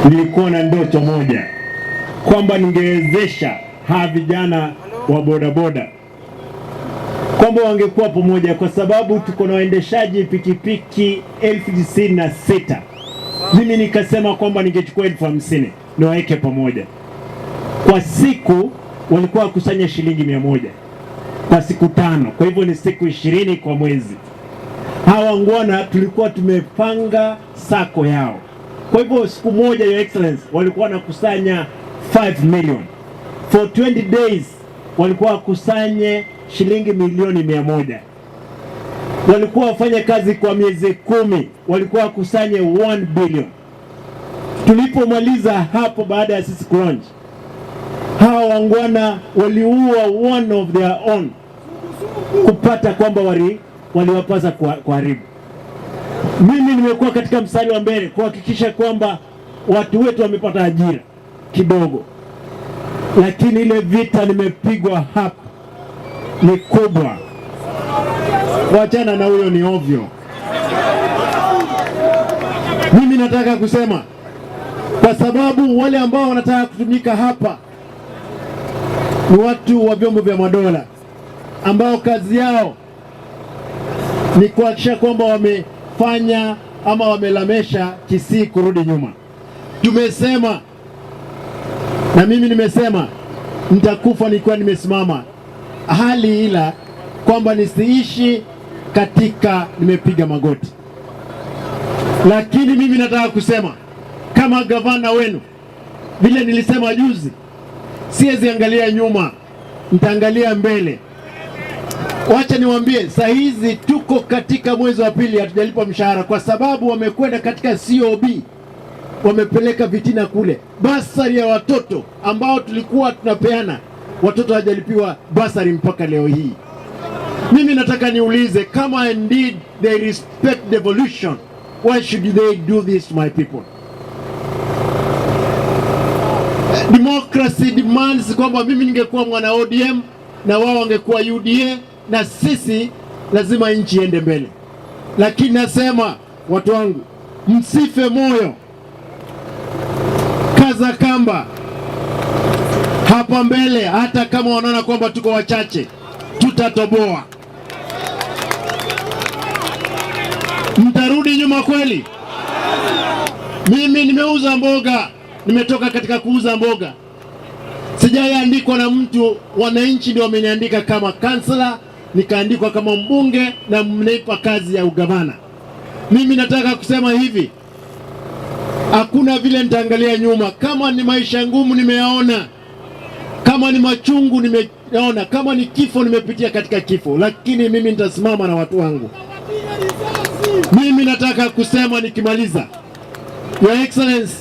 nilikuwa na ndoto moja kwamba ningewezesha hawa vijana wa bodaboda kwamba wangekuwa pamoja, kwa sababu tuko na waendeshaji pikipiki 96,000. Mimi nikasema kwamba ningechukua 50,000 niwaweke pamoja. Kwa siku walikuwa wakusanya shilingi 100 kwa siku 5, kwa hivyo ni siku 20 kwa mwezi. Hawa ngwana tulikuwa tumepanga sako yao, kwa hivyo siku moja, Your Excellency, walikuwa wanakusanya 5 million. For 20 days walikuwa wakusanye shilingi milioni 100. Walikuwa wafanya kazi kwa miezi 10, walikuwa wakusanye 1 billion. Tulipomaliza hapo, baada ya sisi launch, hawa wangwana waliua one of their own kupata kwamba waliwapasa kuharibu. Mimi nimekuwa katika mstari wa mbele kuhakikisha kwamba watu wetu wamepata ajira kidogo, lakini ile vita nimepigwa hapa ni kubwa. Wachana na huyo, ni ovyo. Mimi nataka kusema, kwa sababu wale ambao wanataka kutumika hapa ni watu wa vyombo vya madola ambao kazi yao ni kuhakikisha kwamba wamefanya ama wamelamesha Kisii kurudi nyuma. Tumesema na mimi nimesema nitakufa nikiwa nimesimama, hali ila kwamba nisiishi katika nimepiga magoti. Lakini mimi nataka kusema kama gavana wenu, vile nilisema juzi, siwezi angalia nyuma, nitaangalia mbele. Wacha niwaambie, saa hizi tuko katika mwezi wa pili, hatujalipa mshahara kwa sababu wamekwenda katika COB, wamepeleka vitina kule. Basari ya watoto ambao tulikuwa tunapeana, watoto hawajalipiwa basari mpaka leo hii. Mimi nataka niulize, kama indeed they respect devolution, why should they do this to my people? Democracy demands kwamba mimi ningekuwa mwana ODM na wao wangekuwa UDA, na sisi lazima nchi iende mbele. Lakini nasema watu wangu, msife moyo, kaza kamba hapa mbele. Hata kama wanaona kwamba tuko wachache, tutatoboa. Mtarudi nyuma kweli? Mimi nimeuza mboga, nimetoka katika kuuza mboga, sijaandikwa na mtu. Wananchi ndio wameniandika kama kansela, nikaandikwa kama mbunge na mnaipa kazi ya ugavana. Mimi nataka kusema hivi, hakuna vile nitaangalia nyuma. Kama ni maisha ngumu nimeyaona, kama ni machungu nimeyaona, kama ni kifo nimepitia katika kifo, lakini mimi nitasimama na watu wangu. Mimi nataka kusema nikimaliza, Your Excellency,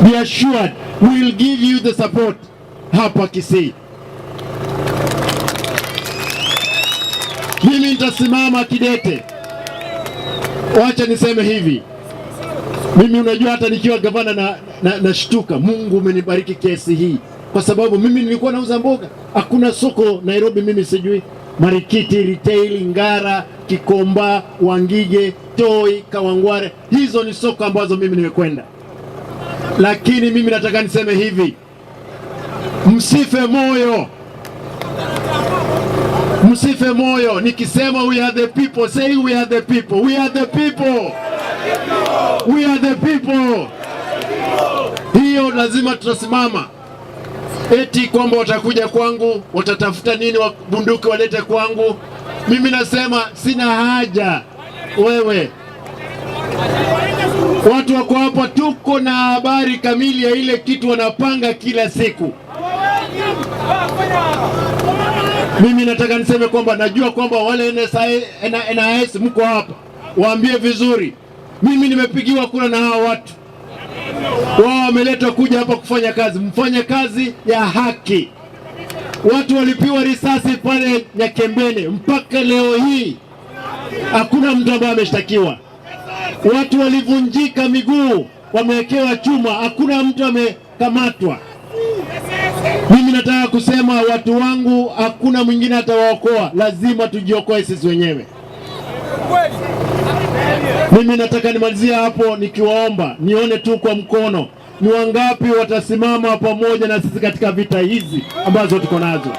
be assured we will give you the support hapa Kisii. Mimi nitasimama kidete. Wacha niseme hivi, mimi unajua, hata nikiwa gavana nashtuka, Mungu umenibariki kiasi hii, kwa sababu mimi nilikuwa nauza mboga. Hakuna soko Nairobi mimi sijui. Marikiti, Retail, Ngara, Kikomba, Wangige, Toi, Kawangware, hizo ni soko ambazo mimi nimekwenda. Lakini mimi nataka niseme hivi, msife moyo, msife moyo. Nikisema we are the people, say we are the people, we are the people, we are the people. Hiyo lazima tutasimama. Eti kwamba watakuja kwangu, watatafuta nini, bunduki walete kwangu. Mimi nasema sina haja. Wewe, watu wako hapa, tuko na habari kamili ya ile kitu wanapanga kila siku. Mimi nataka niseme kwamba najua kwamba wale NIS mko hapa, waambie vizuri, mimi nimepigiwa kura na hawa watu. Wao wameletwa kuja hapa kufanya kazi, mfanye kazi ya haki. Watu walipiwa risasi pale Nyakembene, mpaka leo hii hakuna mtu ambaye ameshtakiwa. Watu walivunjika miguu, wamewekewa chuma, hakuna mtu amekamatwa. Mimi nataka kusema watu wangu, hakuna mwingine atawaokoa, lazima tujiokoe sisi wenyewe. Mimi nataka nimalizie hapo nikiwaomba nione tu kwa mkono ni wangapi watasimama pamoja na sisi katika vita hizi ambazo tuko nazo.